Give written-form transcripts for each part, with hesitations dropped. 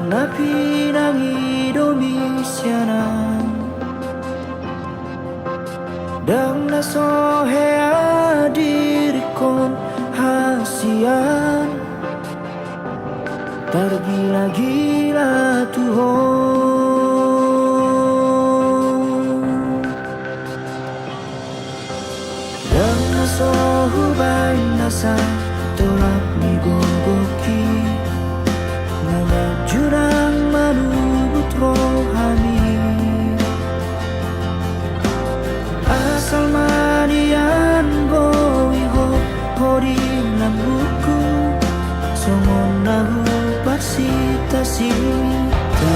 na pinangidomisyanan dang nasohea dirikon hasian tergila-gila Tuhan dang nasohubay nasa tolak migogoki jurang manubut rohani asal manian boiho horing nan buku songon nahu parsita sita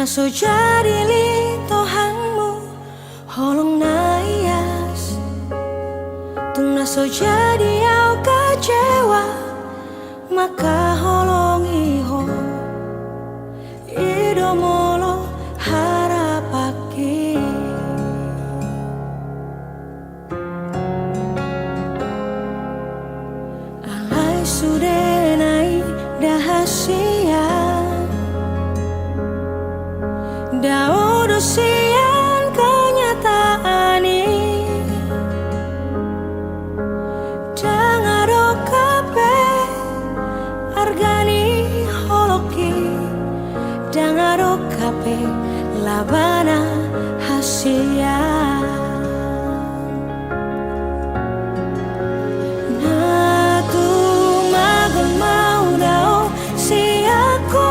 So jadi li tohangmu holong naias tung naso jadi au kecewa maka holong iho idomolo harapaki sudenai dahasia daudusian kenyataan ini dangaro kape argani holoki dangaro kape labana hasia natu magon mau dao si aku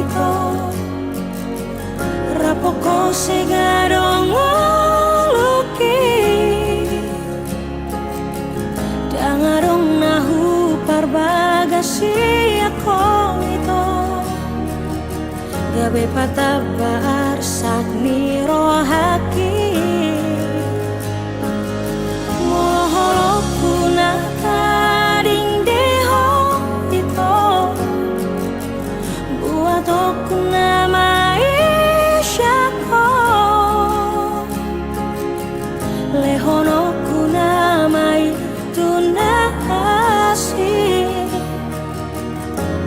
ito rapoko segarong uluki dangarong nahu parbagasi ako ito gabe patabar sak nirohaki moholoku na kading deho ito buat aku na maisha ko lehonoku na mai tunasi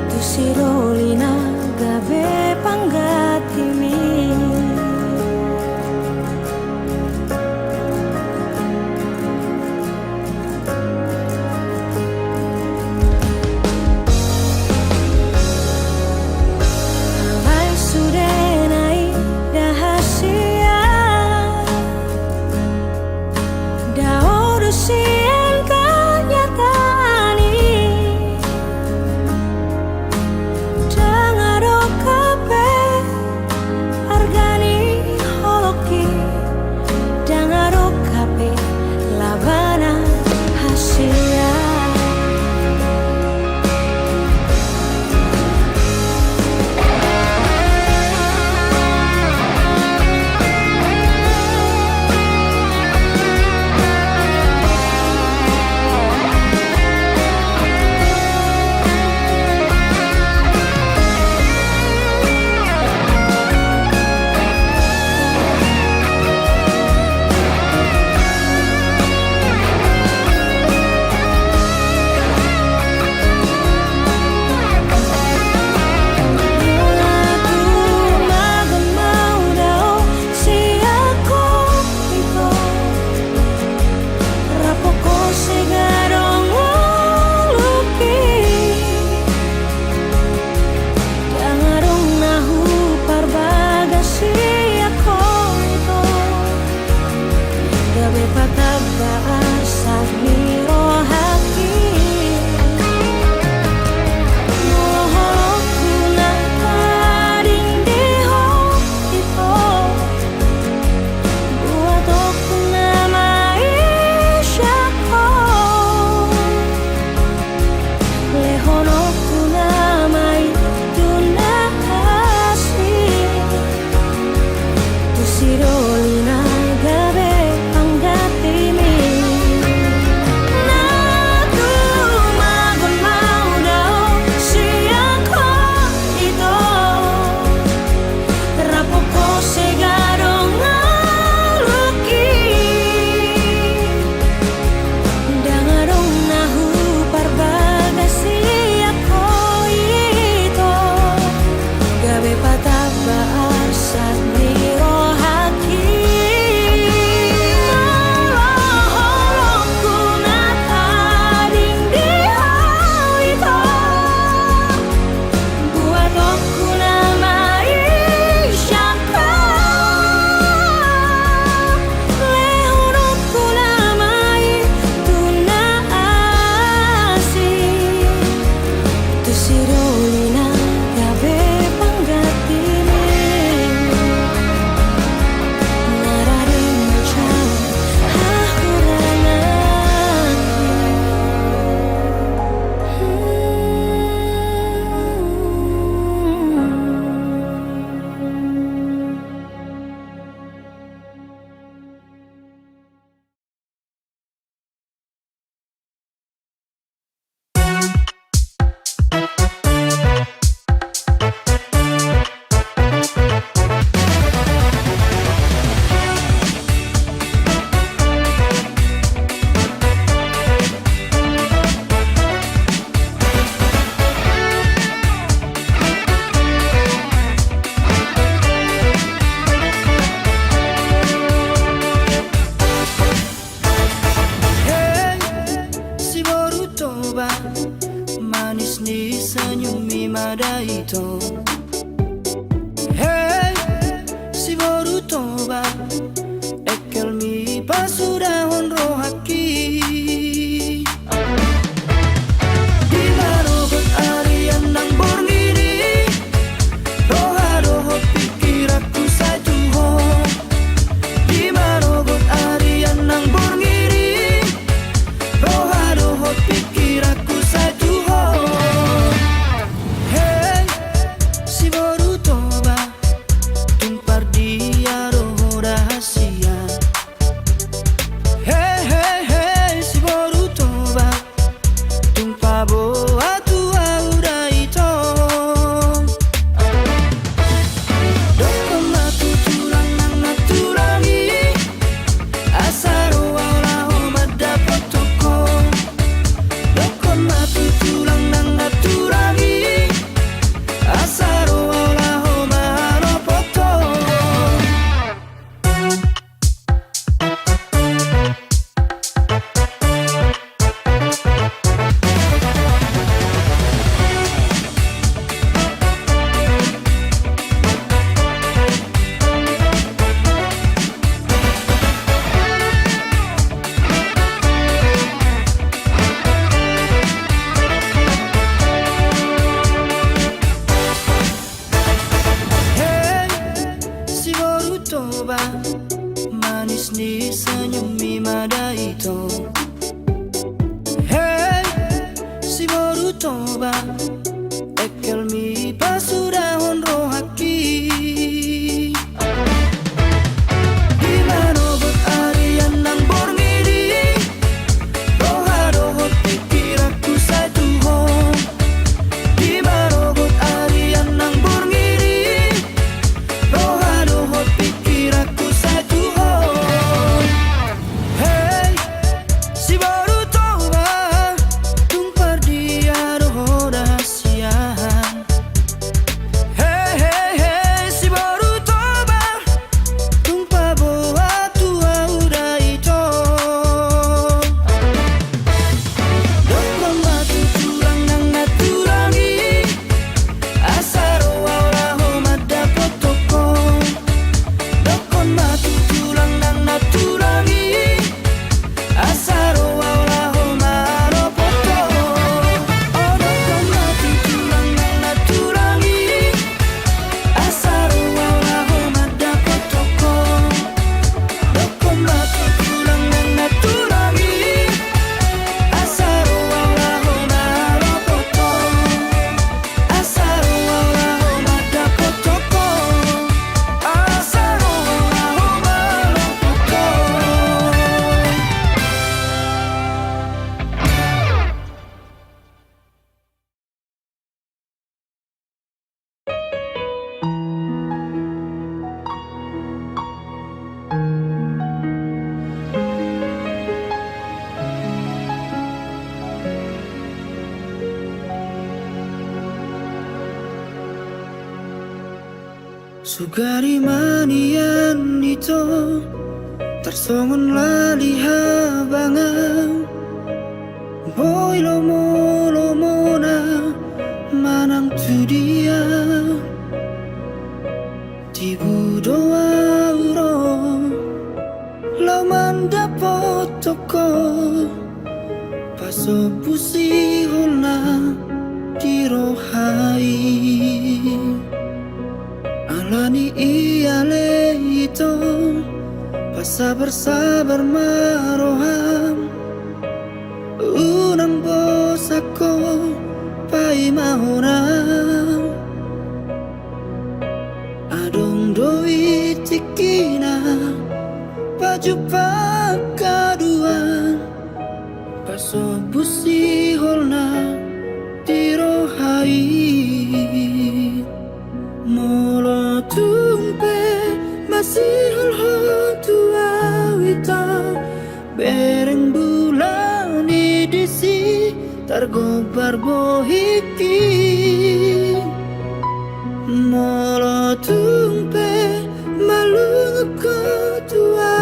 tu sirolina gabe panggatimi alai sudenai dahasia daudusian kenyataan ini toba manis ni senyumi madaito. Hey, si baru toba ekel mi pasudahon rohaki. Di marobot arian nang borngiri, roha roho pikir aku saya tuho. Di marobot arian nang borngiri, roha roho pikir aku saya tuho. Hey, si baru toba tumpar dia roho rahasia. Hey, hey, hey, si baru toba tumpah boa tua udah itu. Doko matu tulang nang naturangi, asaro wala dapat toko. Doko matu tulang nang naturangi, asaro wala mahalo poto. Hey, si baru toba manis ni senyumi madaito. Hey, si baru toba ekel mi pasudahon rohaki. Di marobot arian nang borngiri, roha roho pikir aku saya tuho. Di marobot arian nang borngiri, roha roho pikir aku saya tuho. Hey, si baru toba tumpar dia roho rahasia. Hey, hey, hey, si baru toba tumpah boa tua udah itu. Doko matu tulang nang naturangi, asaro wala dapat toko. Doko matu tulang nang naturangi, asaro wala mahalo poto. Oh, doko matu tulang nang naturangi, asaro wala dapat toko. Doko matu tulang nang naturangi, asaro wala mahalo poto. Asaro wala dapat toko. Asaro wala mahalo poto. Sugari manian itu tersongon lali habangan. Boy lomo na manang tu dia. Tibu doa uro lo mandapot toko. Paso pusi holna dirohai. Alani iale itu sabar maroham unang bos ako pai mahonam adong doi tikina baju pakaduan paso busi holna tirohai molo tumpe masih hol tua wita bereng bulan disi targobar bohiki molo tumpe malung ko tua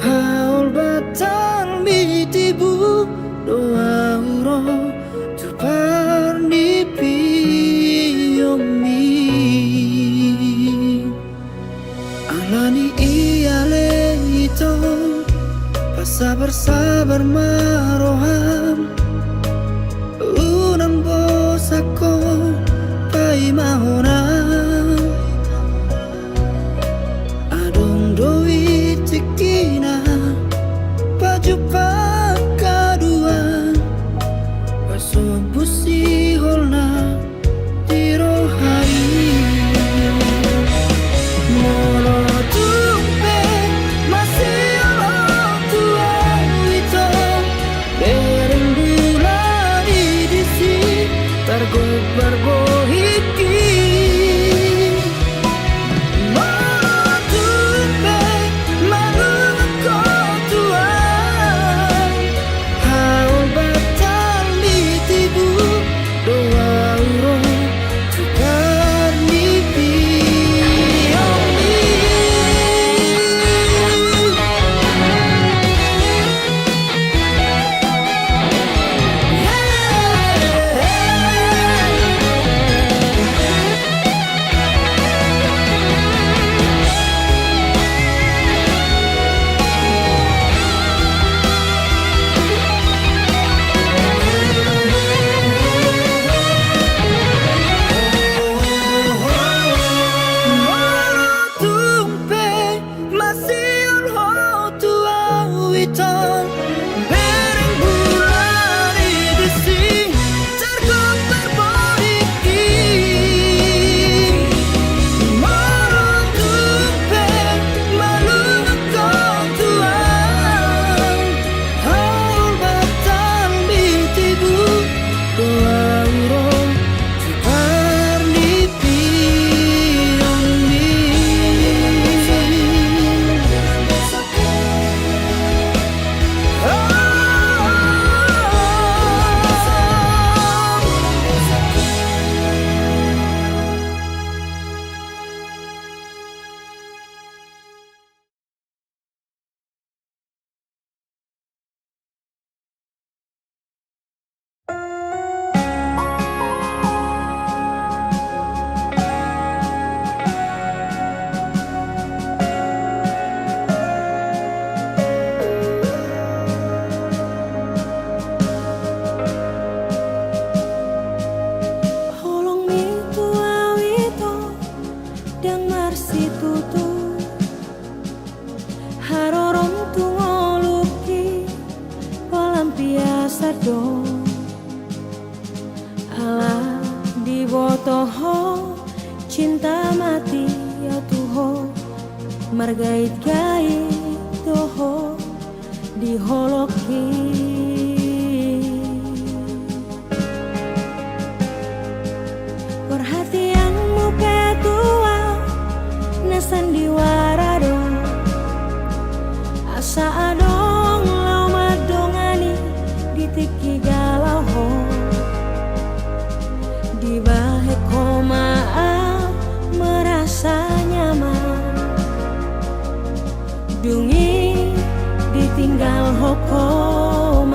haul batal mitibu do sabar maroham unan bosako pai mahona adong doi tikina baju pakaduan pasobusi holna tiro hari molo tumpe masih Allah Tuhan itu bereng bulan idisi tergobar bohiki molo tumpe malu kau Tuhan haul batal mitibu doa urung tukar mimpi Ala di botoho cinta mati ya tuho margait gait toho di holoki perhatianmu ketua nasan diwarado asa adong lau madongani ditiki galau ho di bahe komaa merasa nyaman dungi ditinggal hokom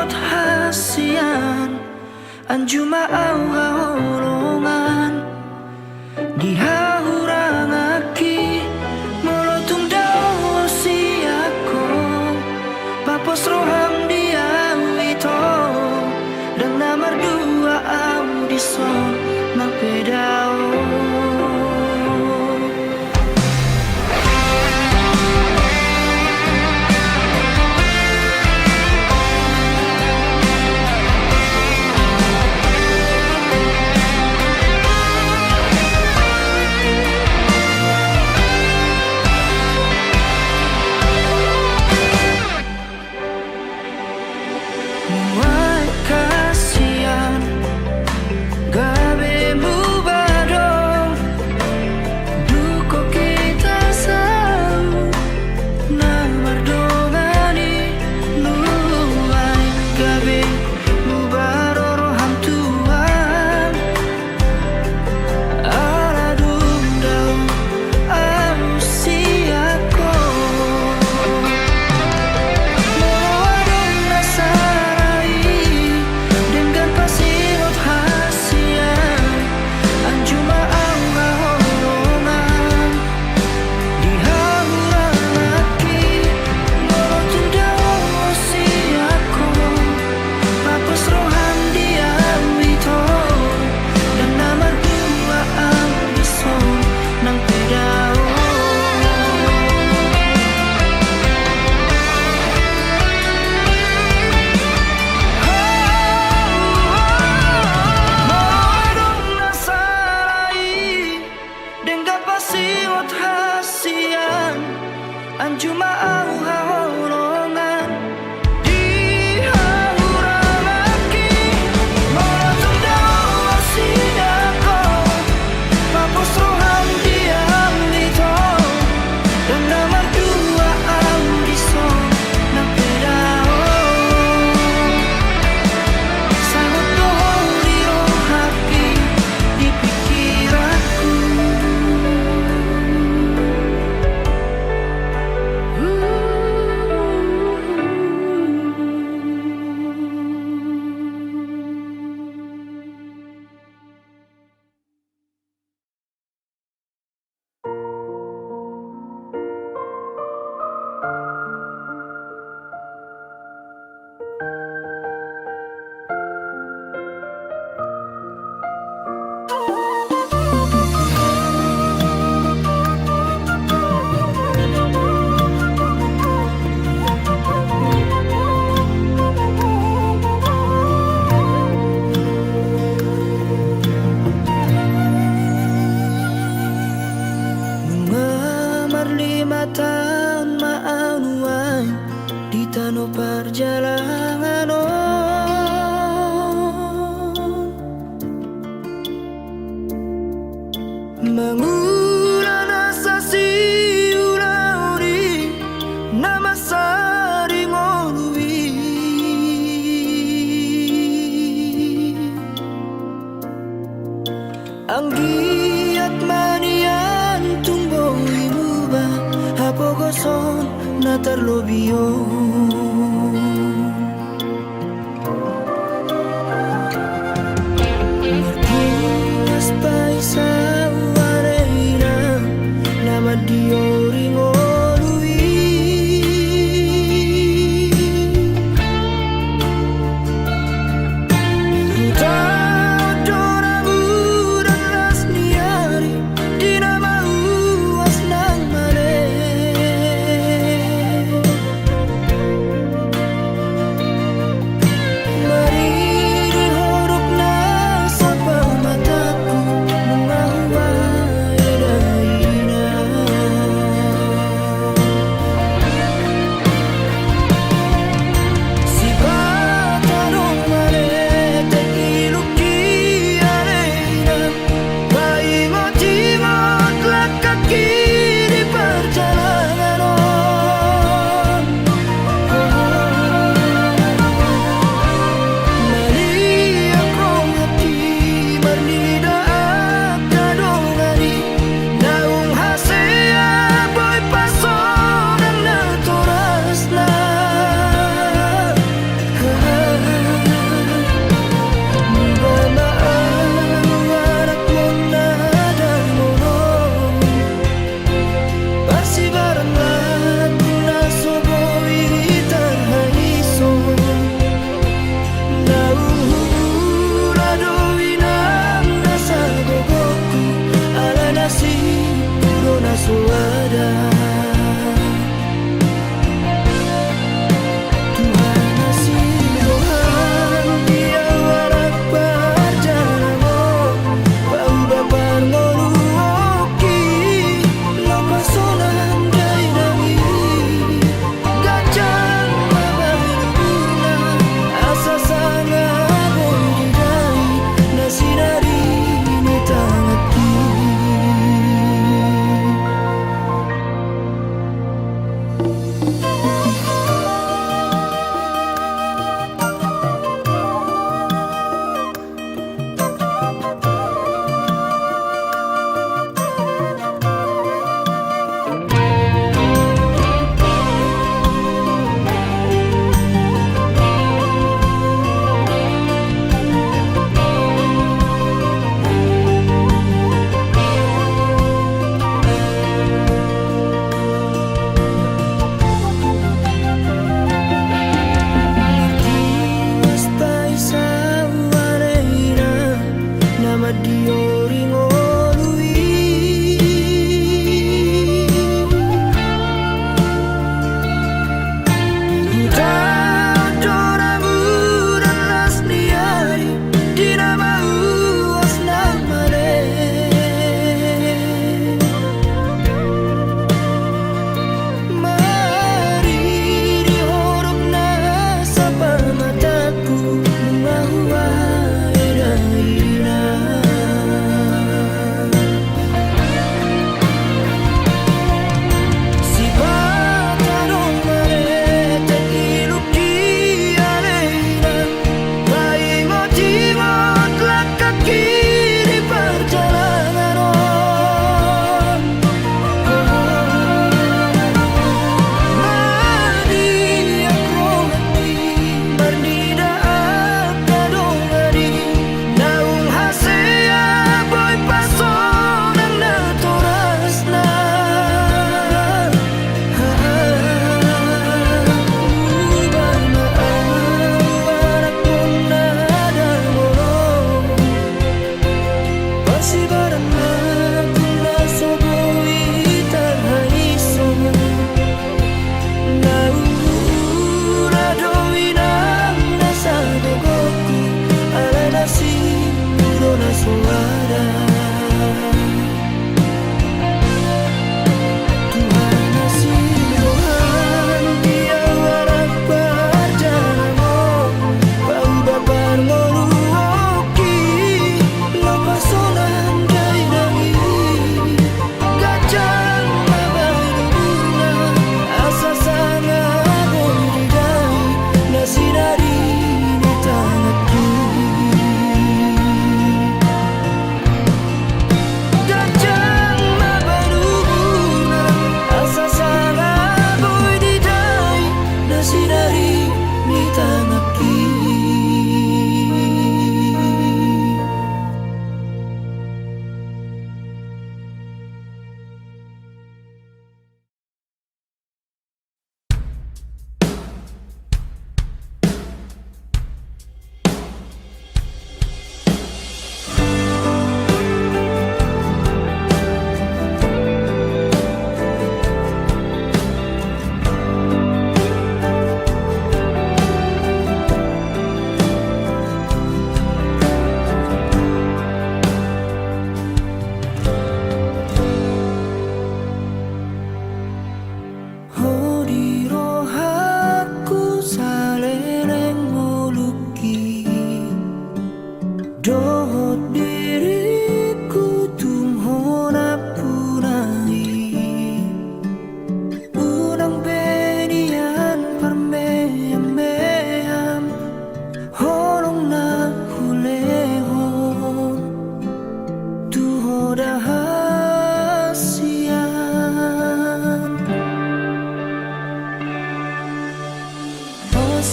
pasirot hasian anjuma au haolongan dihahurang aki molotung dao siako papos roham dia wito dan nomor dua audison mapedao. Anjuma au haolongan dihahurang aki molotung dao siako papos roham dia wito dan nomor dua audison nang pedao sangat dohong di rohaki di pikiranku. Tahun maanuan di tanah perjalanan mengulang asa si ulauri nama sari ngolui anggiat manian tumbuh Pogoson na terlobion Martinas paisa warena nama diori ngolui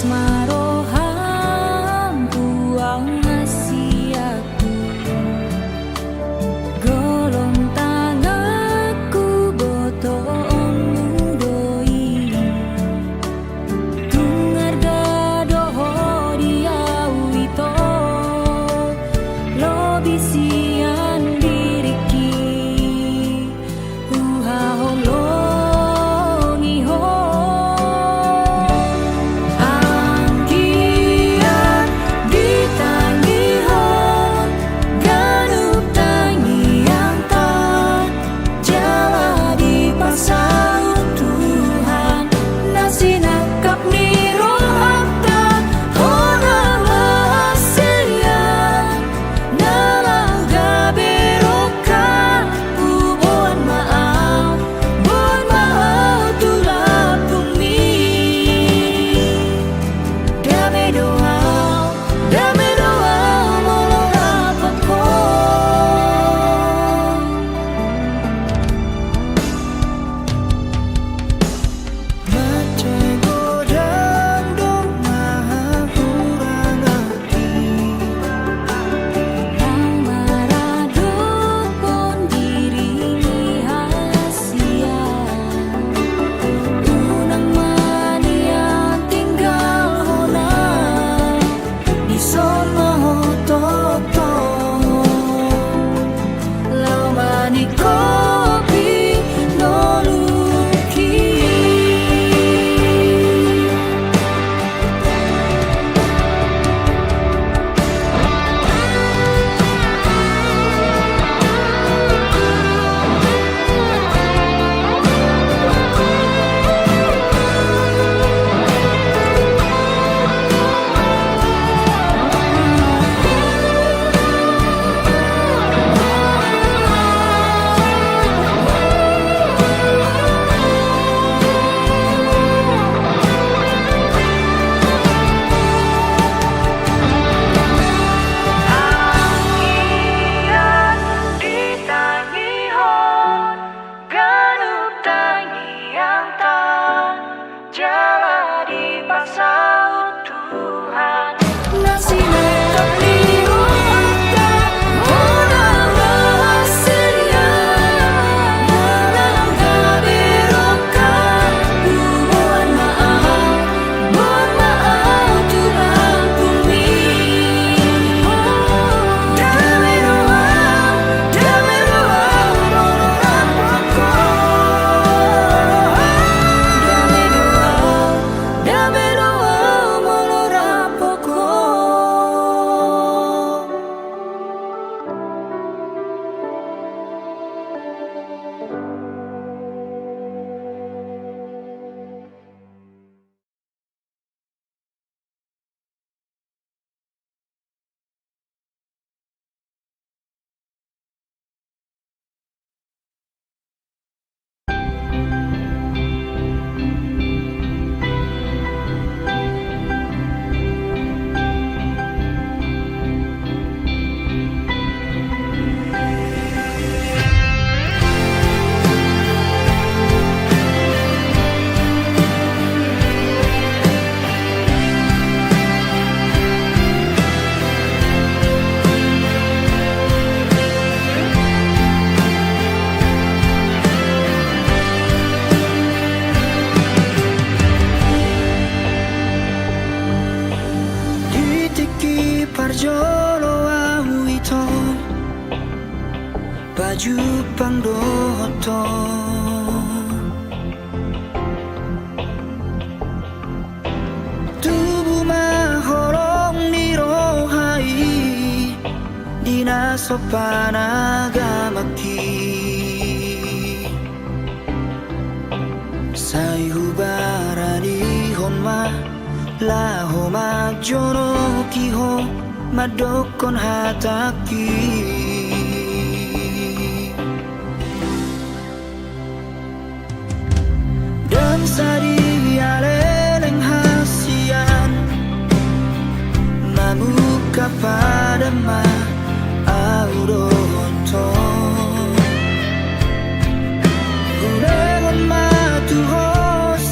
maroham tuang asiaku golong tangaku botong mudoi tungar gadoho diau ito lobisian diriki uhaholong iho angkian ditangihon ganup tangi yang tak jala dipasang Tuhan nasi nakap ni rohakta orang hasilnya nalaga berokan buon maaf tulah bumi dame doa molora pako Macai godang dong maha kurang hati nang maraduk pun diringi hasia unang mania tinggal hona di sono toto lau mani kopi noluki Angkian ditangihon ganup tangi yang tak jala dipasang Tuhan nasi nakap ni rohakta orang hasilnya nalaga berokan buon maaf tulah bumi Dame doa molora pako dame doa molora poko Ditiki parjolo au ito baju pangdoto tubuh mahorong nirohai dina sopan agamaki sai hubarani honma laho majono kiho madokon hataki dan sari aleleng hasian mamuka pada ma auronto Ulegon matuho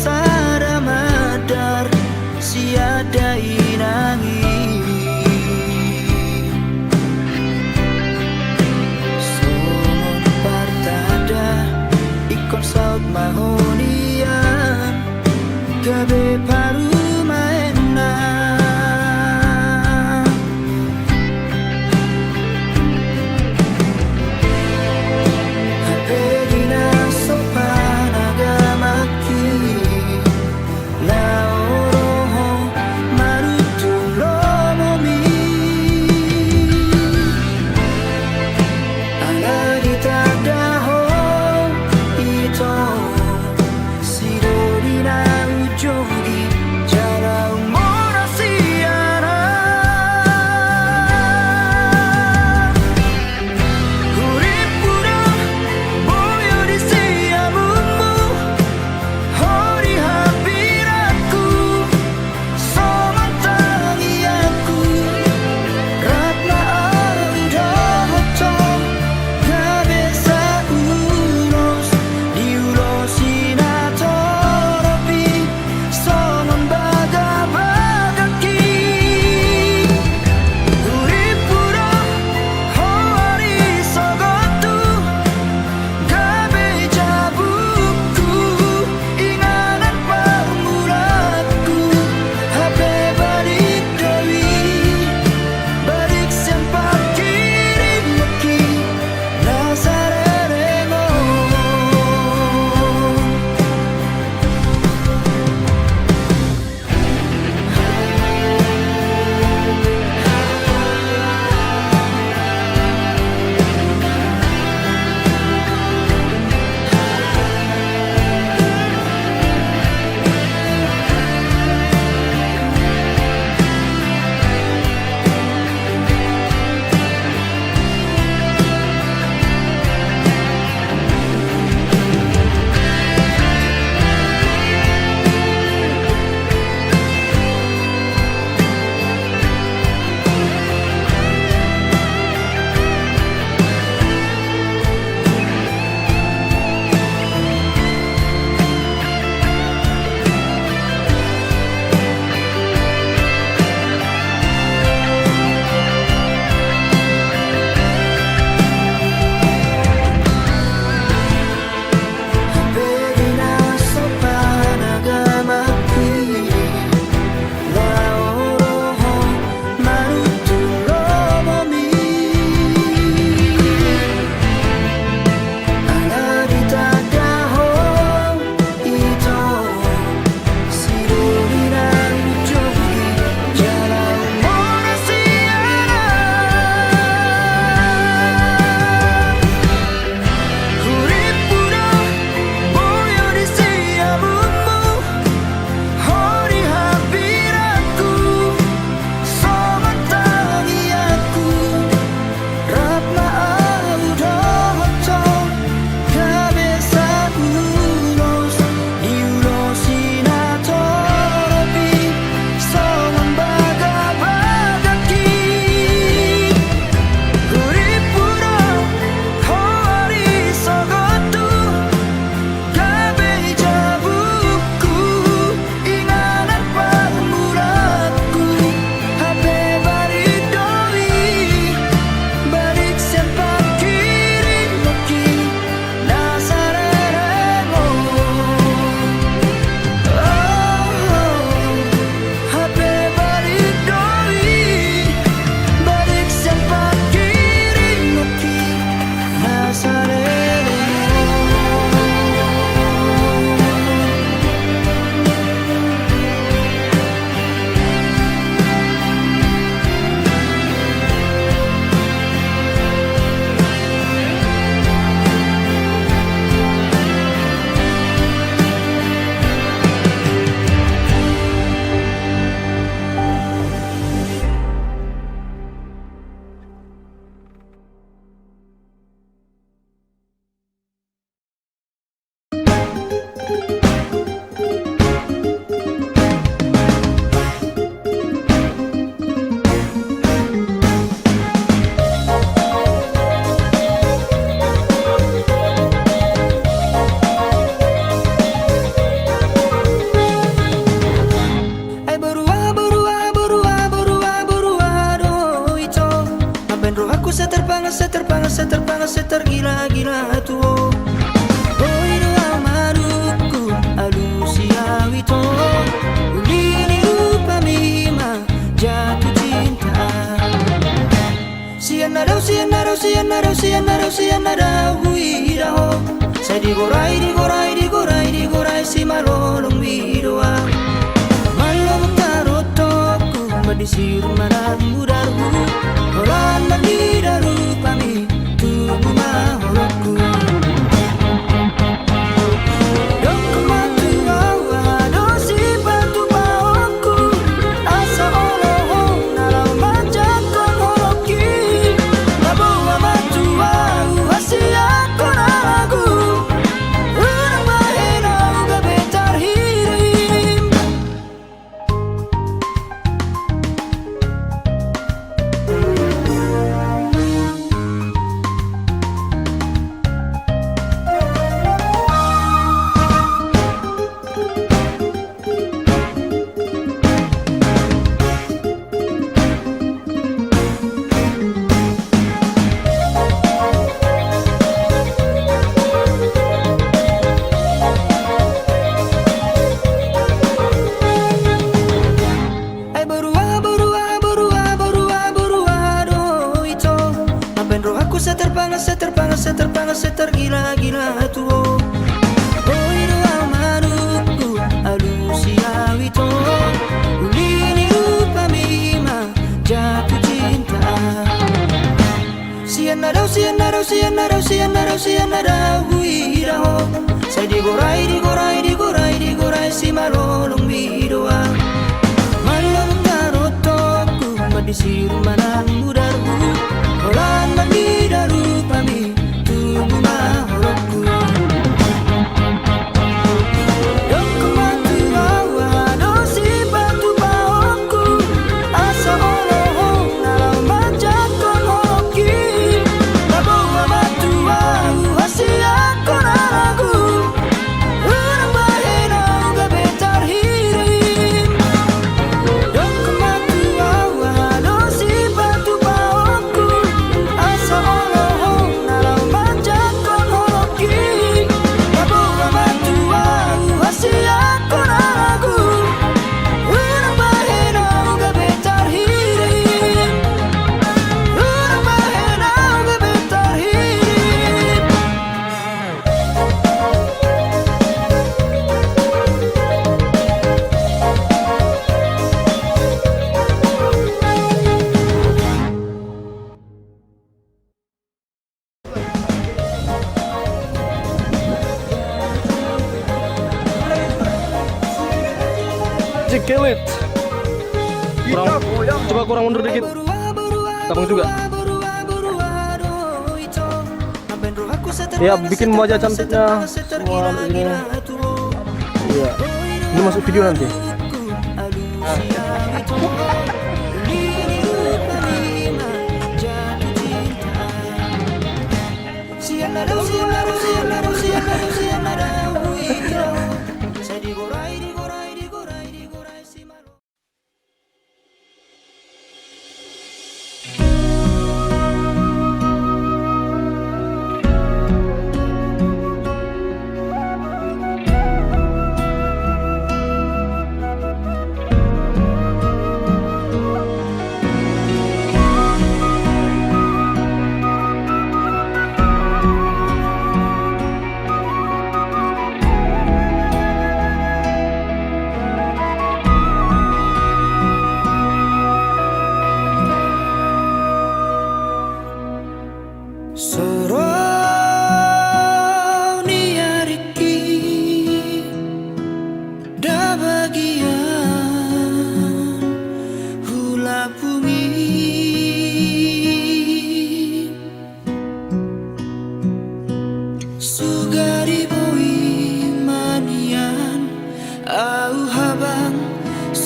sada madar sia tergila-gila tuo Oi doa maduku alusia wito Uli sianara huiraho. Saya digorai si malolong widoa. Malong tarotoku madisir mana mudarku. Horan mandidaru pami tubuh maholoku. Setergila-gila tuo. Oh idoa manuku alusia wito. Ulini upamima jatuh cinta. Sianarau huiraho. Saya digorai si malolong widoa. Malong tarotoku madisir mana mudarku. Holan mandidaru pami tubuh maholoku. Dong kematu awa dosi batu baoku. Asa oloho nalau majakon holoki. Babawa batu au hasia konaragu. Urang bahena uga betar hirim. Dong kematu awa dosi batu baoku. Asa oloho nalau majakon holoki. Babawa batu au hasia konaragu. Urang bahena uga betar hirim. Urang bahena uga betar hirim. Kelit. Coba kurang mundur dikit. Takung juga. Ya, bikin wajah cantiknya semua ini. Iya. Ini masuk video nanti.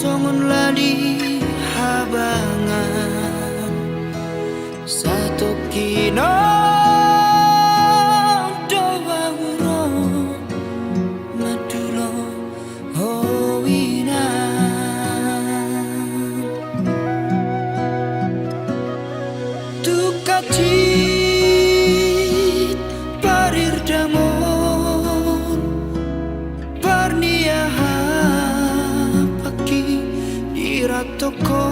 songon lali habangan satu kino doa wuro madulo howinan tukacit parir damon parniaha paki iratoko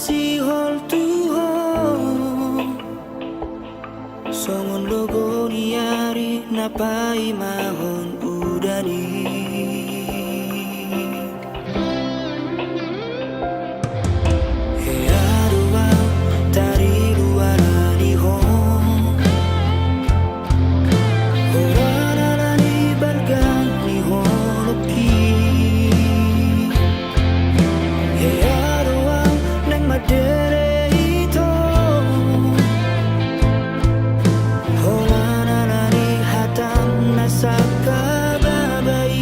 sihol tuho songon logo niari napai mahon udani Hearua tari luara nihon Horana ni bargang nihon oki Hearua nang madere ito Horana ni hatam nasakababai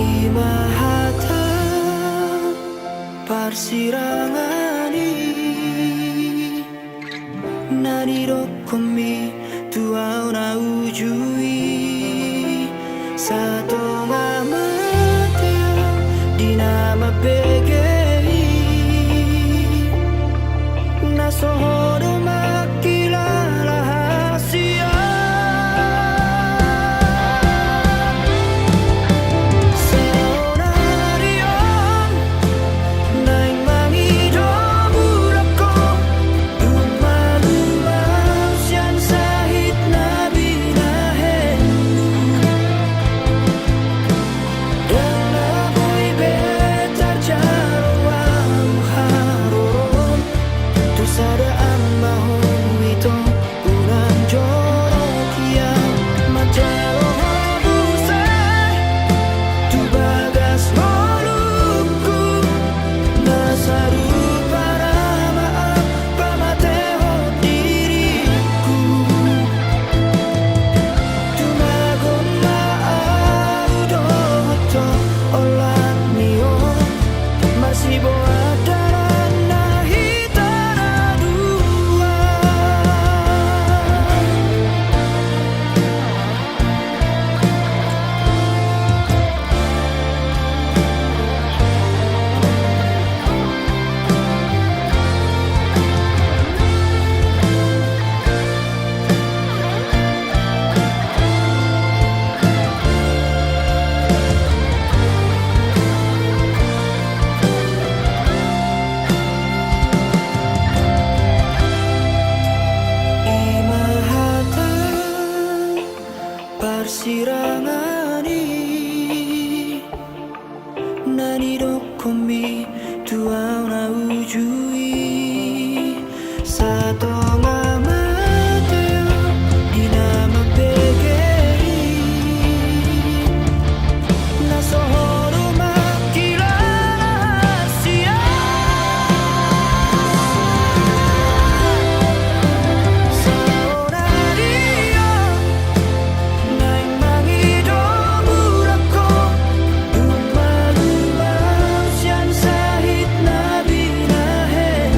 Imahata parsirangani Nariro komi tuau na ujui Sato ngamateo di nama pegei Nasohodo makilala hasia Saonarion Naing mangido burako Lumalumaw siyan sahit na binahen Dan ako'y betar jarawan haron Tu sadaan mahong ito Unang jorok yang majalong habusay Tu bagas molukku Nasaru para maaf pamateho diriku Tumagon maaudo to olan niyo Masih buat daran nahitara dua Imahata parsirangani Nanido komi tuau na ujui Sato ngamateo di nama pegei Nasohodo makilala hasia Saonarion Naing mangido burako Lumalumaw siyan sahit na binahen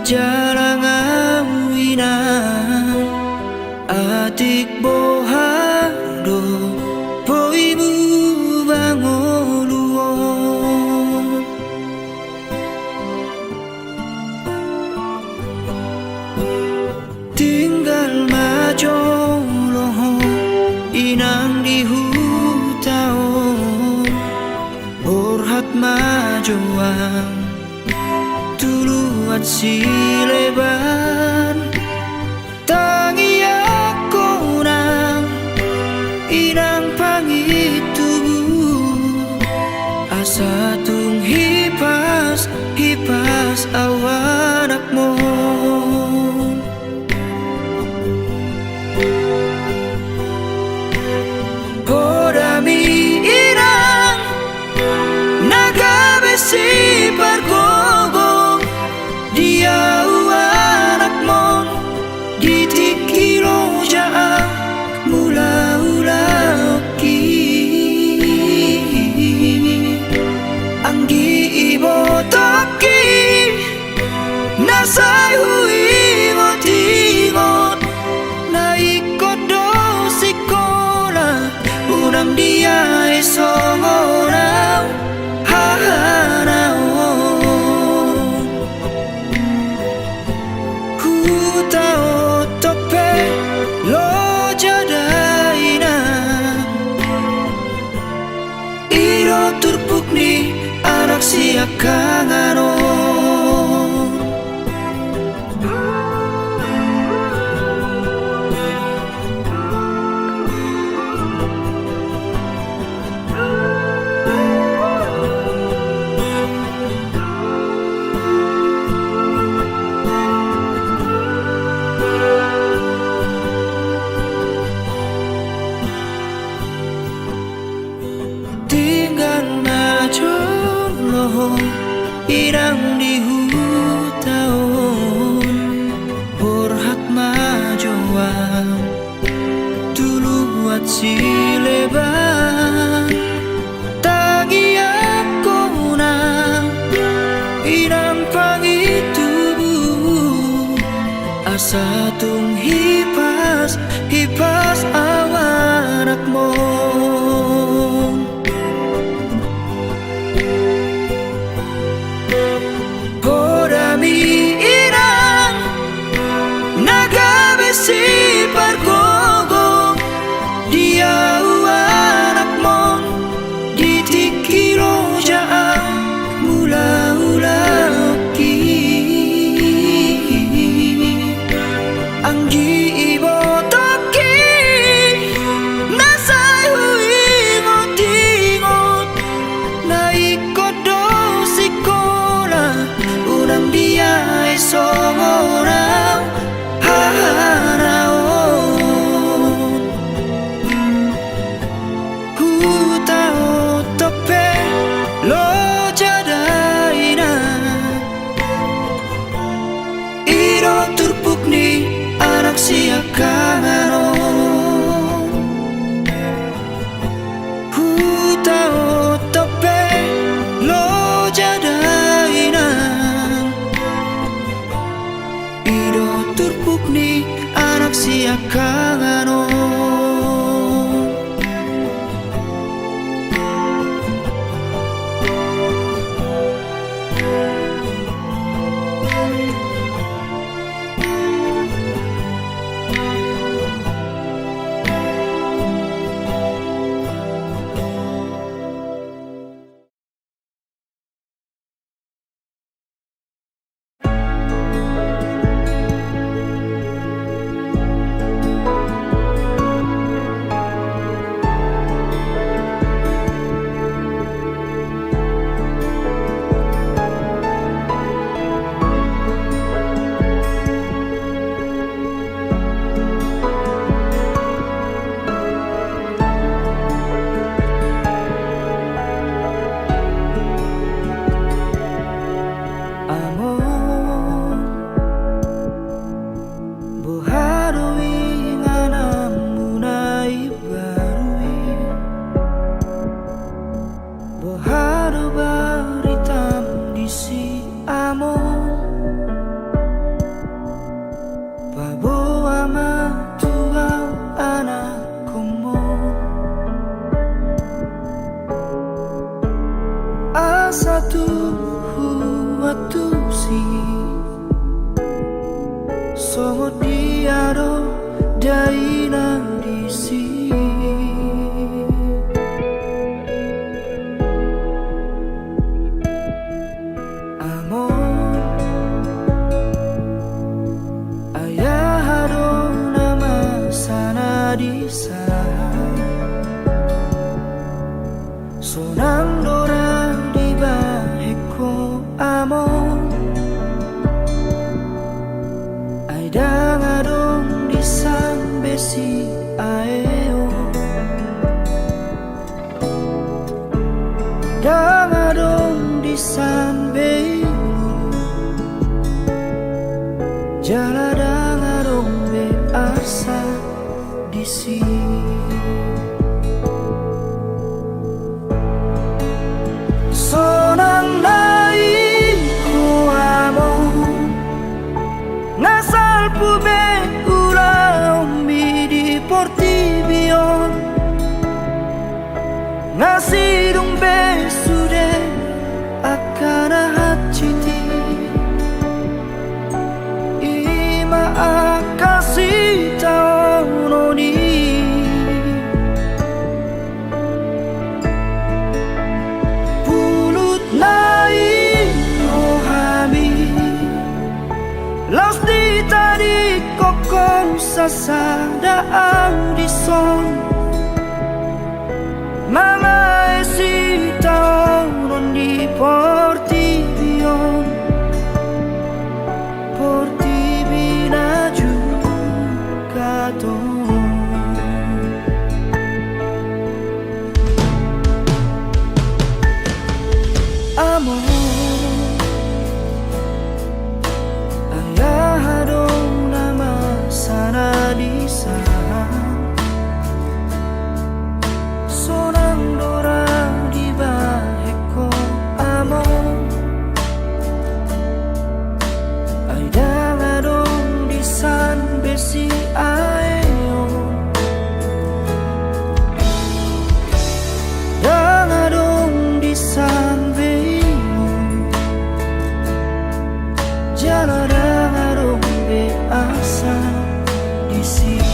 jarang awinan adik bohado boimu bangoluon tinggal majoloh inang di hutaon borhat majoang tuluat si leban tangi aku nang inang pangitubu asa tung hipas hipas awanak mo podami inang nagabesi pargogo dia anak mon ditikilo jaa mula ulaki anggi ibo toki nasai hui motingot naikot do sikola unang dia esongorau hahanao hutao tope lo jadaina iro turpuk ni anak siakangano irang di hutaon borhat majoang dulu buat si leban tangi aku nang irang pangitubu asa tung hipas hipas awanak mo si pargogo dia anak mon ditikilo jaa mula ulaki anggi ibo toki nasai hui ngotingot naikot do sikola unang dia esongorang haraon hutao tope lo jadaina iro turpuk ni anak siakangano hutao tope lo jadaina iro turpuk ni anak siakangano di sana. Sonang dorang di baheko amon, ai dang adong di san besi aeo, dang adong di san beilu, jala dang adong be asa di sini. Sonang dai ko amo ngasal pube ulang di portibion ngasidung be sude akan haciti ima akasi taunoni Los di tadi kokong sasada audison Mga esi taon di portibion Portibina juga amor sana di sana. Sonang dorang di baheko amon, ai dang adong di san besi aeo, dang adong di san beilu, jala dang adong be asa di sini.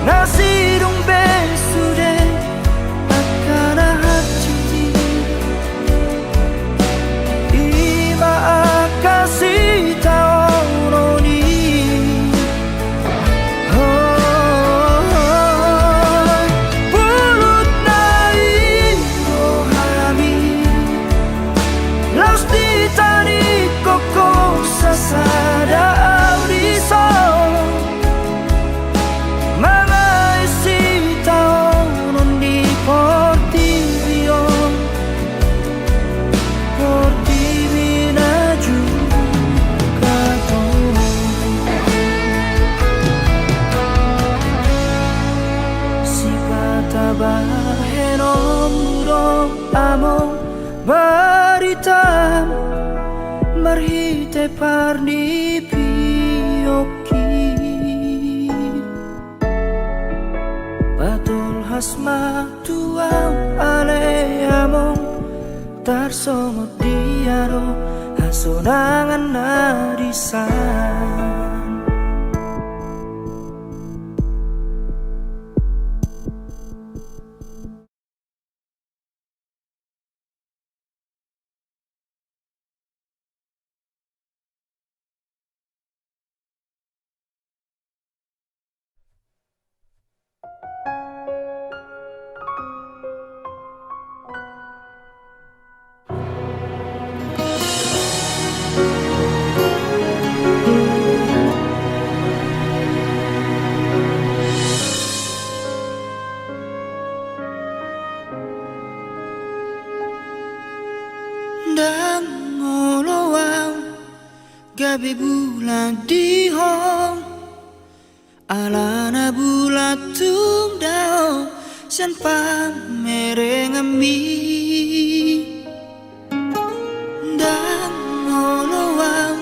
Nasidung besude akan hati ima akasi taunoni pulut nai rohami laus di tadi koko sasada audison bahenom murong among baritam marhite parni pioki batul hasma tuang ale among tarsomot diaro hasonangan narisan. Dan ngolowang gabi bulan di hong Alana bulatung dao san pa merengami dan nolowang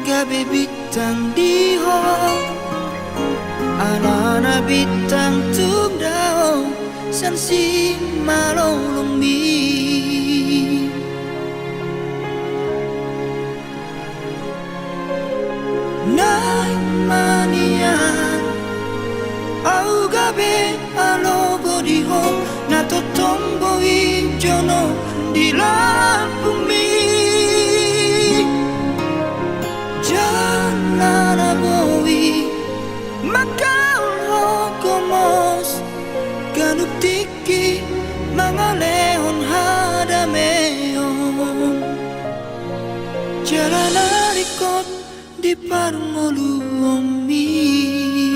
gabi bitang diho Alana bitang tung dao san si malolong mi Nay manian au gabe alogo diho nato tombo jono di bumi janana bowi makau komos ganuk tiki mangalehon hadameon jalan arikot di parmolu omi